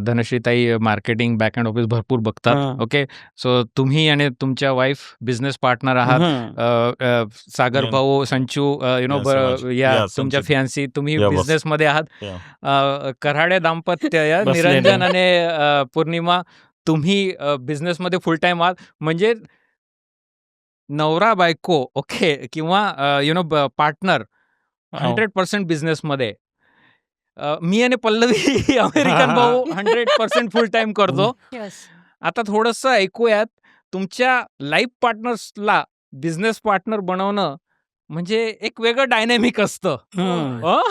धनश्रीताई marketing, back end office भरपूर बघतात. हां. ओके. सो तुम्ही आणि तुमच्या वाईफ बिझनेस पार्टनर आहात. हं. सागर Yeah. भाऊ, संचू Yeah, Samaj. या Yeah, तुमच्या Sanchit. फियांसी, तुम्ही Yeah, boss. बिझनेसमध्ये आहात. Yeah. कऱ्हाडे दाम्पत्य या बसलेले. निरंजन आणि पौर्णिमा, तुम्ही बिझनेसमध्ये फुल टाईम आहात. म्हणजे नवरा बायको ओके किंवा पार्टनर हो. 100% बिझनेसमध्ये. मी आणि पल्लवी अमेरिकन भाऊ 100% फुल टाईम करतो. येस. आता थोडंसं ऐकूयात, तुमच्या लाईफ पार्टनर्सला बिझनेस पार्टनर बनवणं म्हणजे एक वेगळं डायनॅमिक असतं. हं.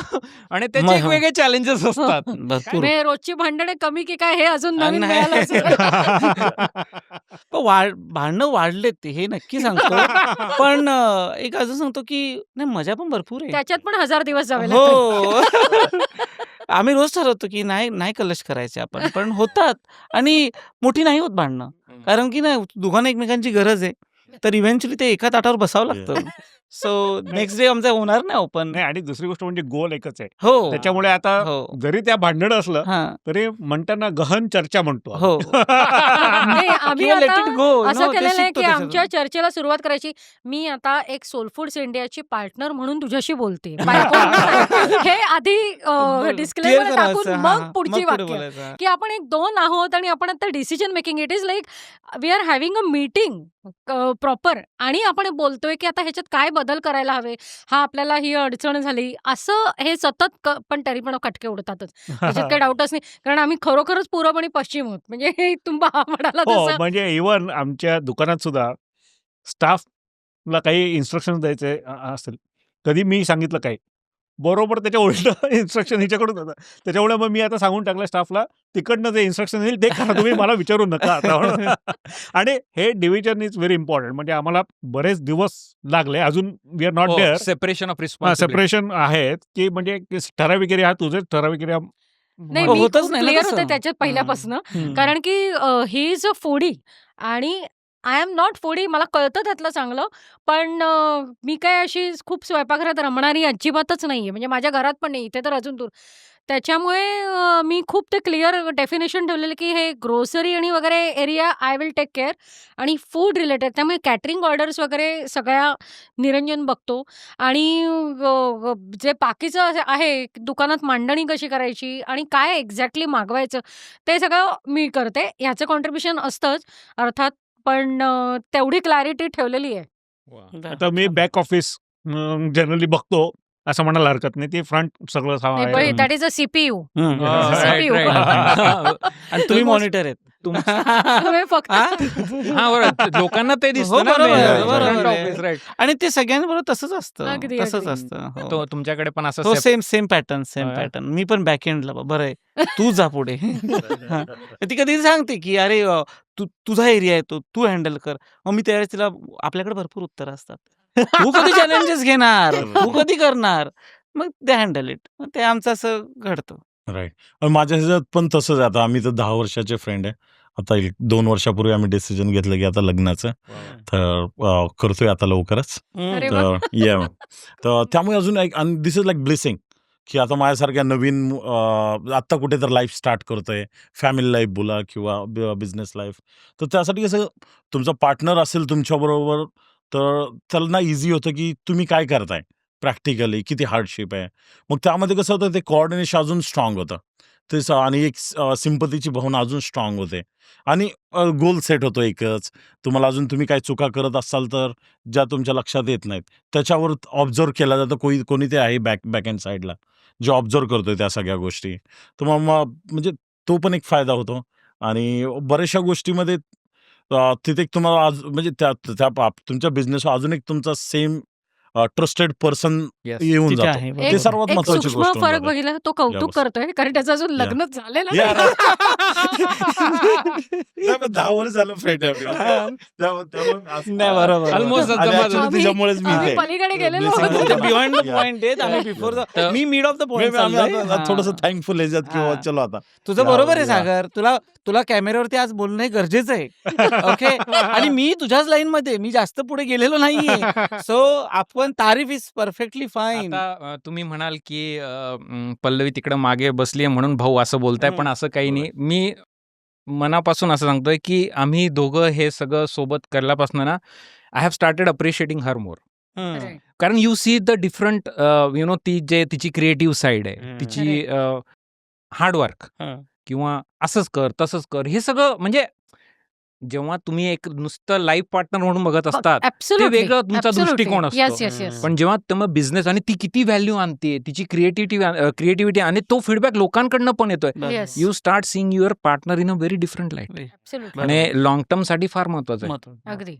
आणि त्याचे एक मग वेगळे चॅलेंजेस असतात. भरपूर. म्हणजे रोजची भांडणे कमी की काय हे अजून नवीन नाही. मिळालं असेल. भांडणं वाढलेत हे नक्की सांगतो. पण एक अजून सांगतो की नाही मजा पण भरपूर आहे. त्याच्यात पण 1000 दिवस जावे लागतात. हो. आम्ही रोज ठरवतो की नाही कलश करायचे आपण. पण होतात आणि मोठी नाही होत भांडणं. कारण की नाही दोघांना एकमेकांची गरज आहे. तर इव्हेंच्युअली ते एका ताटावर बसावं लागतं. सो नेक्स्ट डे आमचं होणार नाही ओपन. नाही आणि दुसरी गोष्ट म्हणजे गोल एकच आहे. हो. त्याच्यामुळे आता हो. जरी त्या भांडण असलं हां. तरी म्हणताना गहन चर्चा म्हणतो हो. नाही, आम्ही किंवा let आता it go, असं ते केलेलं आहे शिकतो की त्याच्यातून. आमच्या चर्चेला सुरुवात करायची. मी आता एक सोल फूड्स इंडियाची पार्टनर म्हणून तुझ्याशी बोलते. बायको म्हणून. हे आधी Clear डिस्क्लेमर टाकून करायचं. मग हां, पुढची मग पुढे वाक्य बोलायचं. की आपण एक 2 आहोत आणि आपण आता decision making. It is like we are having a meeting proper आणि आपण बोलतोय की आता ह्याच्यात काय बदल करायला हवे. आपल्याला ही अडचण झाली असं हे सतत पण तरी पण खटके उडतातच. त्याच्यात काही डाऊटच नाही. कारण आम्ही खरोखरच पूर्व आणि पश्चिम आहोत. म्हणजे हे तुम्ही म्हणाला हो तसं. म्हणजे इव्हन आमच्या दुकानात सुद्धा स्टाफला काही इन्स्ट्रक्शन द्यायचे असेल, कधी मी सांगितलं काही बरोबर त्याच्या उलट इन्स्ट्रक्शन हिच्याकडून होतं. त्याच्यामुळे मग मी आता सांगून टाकलं स्टाफला, तिकडनं जे इन्स्ट्रक्शन येईल ते करा, तुम्ही मला विचारू नका आता म्हणून. आणि हे डिव्हिजन इज व्हेरी इम्पॉर्टंट. म्हणजे आम्हाला बरेच दिवस लागले, अजून we are not there. Separation of responsibility. Separation आहेत की म्हणजे ठराविक एरिया हा तुझे ठराविक एरिया नाही, हो, मी होतच खूप नाही ना क्लिअर तसं. होते त्याच्यात पहिल्यापासून. हं. कारण की ही इज अ फूडी आणि आय एम नॉट फूडी. मला कळतं त्यातलं चांगलं. पण मी काय अशी खूप स्वयंपाकघरात रमणारी अजिबातच नाहीये. म्हणजे माझ्या घरात पण नाही. इथे तर अजून दूर. त्याच्यामुळे मी खूप ते क्लिअर डेफिनेशन ठेवलेलं की हे ग्रोसरी आणि वगैरे area I will take care आणि फूड रिलेटेड. त्यामुळे कॅटरिंग ऑर्डर्स वगैरे सगळ्या निरंजन बघतो आणि जे बाकीचं आहे दुकानात मांडणी कशी करायची आणि काय एक्झॅक्टली मागवायचं ते सगळं मी करते. ह्याचं कॉन्ट्रिब्युशन असतंच अर्थात. पण तेवढी क्लॅरिटी ठेवलेली आहे. आता मी बॅक ऑफिस जनरली बघतो असं म्हणायला हरकत नाही. ते फ्रंट सगळं आहे. That is a CPU. हं. CPU. आणि तुम्ही मॉनिटर आहेत. तुम्ही फक्त लोकांना ते हो, दिसतं ना. बरोबर आहे, front बरोबर आहे. office, right. आणि ते सगळ्यांबरोबर तसंच असतं. अगदी, तसंच अगदी. असतं. हो. तो तुमच्याकडे पण असं हो सेम पॅटर्न हा. मी पण बॅक एंडला बरं आहे तू जा पुढे. हां. ती कधी सांगते की अरे तुझा एरिया आहे तो तू हँडल कर. मग मी त्यावेळेस तिला आपल्याकडे भरपूर उत्तरं असतात. तू कधी चॅलेंजेस घेणार, तू कधी करणार, मग ते हँडल इट. मग ते आमचं असं घडतं. राईट. माझ्या ह्याच्यात पण तसंच आहे. आता आम्ही तर 10 वर्षाचे फ्रेंड आहे. आता 2 वर्षापूर्वी आम्ही डिसिजन घेतलं की आता लग्नाचं तर करतोय आता लवकरच. अरे वा. तर तर त्यामुळे अजून एक आणि दिस इज लाईक ब्लेसिंग की आता माझ्यासारख्या नवीन आत्ता कुठे तर लाईफ स्टार्ट करतोय. फॅमिली लाईफ बोला किंवा बिझनेस लाईफ. तर त्यासाठी कसं तुमचा पार्टनर असेल तुमच्याबरोबर तर त्यांना इझी होतं की तुम्ही काय करताय प्रॅक्टिकली, किती हार्डशिप आहे. मग त्यामध्ये कसं होतं ते कोऑर्डिनेशन अजून स्ट्रॉंग होतं. आणि एक सिंपतीची भावना अजून स्ट्रॉंग होते आणि गोल सेट होतो एकच. तुम्हाला अजून तुम्ही काही चुका करत असाल तर ज्या तुमच्या लक्षात येत नाहीत त्याच्यावर ऑब्झर्व केला जातं. कोणी ते आहे बॅक एंड साईडला जे ऑब्झर्व करतोय त्या सगळ्या गोष्टी. तर मग म्हणजे तो पण एक फायदा होतो आणि बऱ्याचशा गोष्टीमध्ये तिथे एक तुम्हाला आज म्हणजे तुमच्या बिझनेसवर अजून एक तुमचा सेम ट्रस्टेड पर्सन Yes. येऊन तिथे जातो. आहे, ते बरोबर. सर्वात एक महत्वाची सूक्ष्म गोष्ट होऊन फरक जाते. बघितला तो कौतुक बस. करतोय कारण त्याचं अजून Yeah. लग्नच झालेलं Yeah. नाही. नाही, पण 10 वर्ष झालं फ्रेंड आहे आपलं. नाही, बरोबर. Almost आणि जमा- actually आम्ही- तिच्यामुळेच मी आम्ही इथे. पलीकडे गेलेलो Blessing होतो. होतं. Beyond the Yeah. पॉइंट आहेत आम्ही Yeah. बिफोर तर- मी मिड ऑफ द पॉइंट आम्ही थोडंसं थँकफुल ह्याच्यात किंवा हां. चलो आता तुझं या- बरोबर आहे या. सागर. तुला कॅमेऱ्यावरती आज बोलणं हे गरजेचं आहे. ओके. आणि मी तुझ्याच लाईन मध्ये मी जास्त पुढे गेलेलो नाहीये. सो पण तारीफ इज परफेक्टली फाईन. आता तुम्ही म्हणाल की पल्लवी तिकडे मागे बसली आहे म्हणून भाऊ असं बोलताय, पण असं काही नाही. मी मनापासून असं सांगतोय की आम्ही दोघं हे सगळं सोबत करल्यापासून ना I have started appreciating her more. Correct. कारण यू सी द डिफरंट ती जे तिची क्रिएटिव्ह साईड आहे, हम्म. तिची हार्डवर्क हं. किंवा असंच कर तसंच कर, हे सगळं म्हणजे जेव्हा तुम्ही एक नुसतं लाईफ पार्टनर म्हणून बघत असतात ते Absolutely, वेगळं तुमचा absolutely. दृष्टिकोन Yes, असतो. yes, yes. पण जेव्हा तुम्ही बिझनेस आणि ती किती व्हॅल्यू आणते, तिची क्रिएटिव्हिटी आणि तो फीडबॅक लोकांकडनं पण येतोय, बरोबर. Yes. You start seeing your partner in a very different light. बरोबर. Absolutely. आणि लॉंग टर्म साठी फार महत्वाचं आहे. महत्वाचं. अगदी.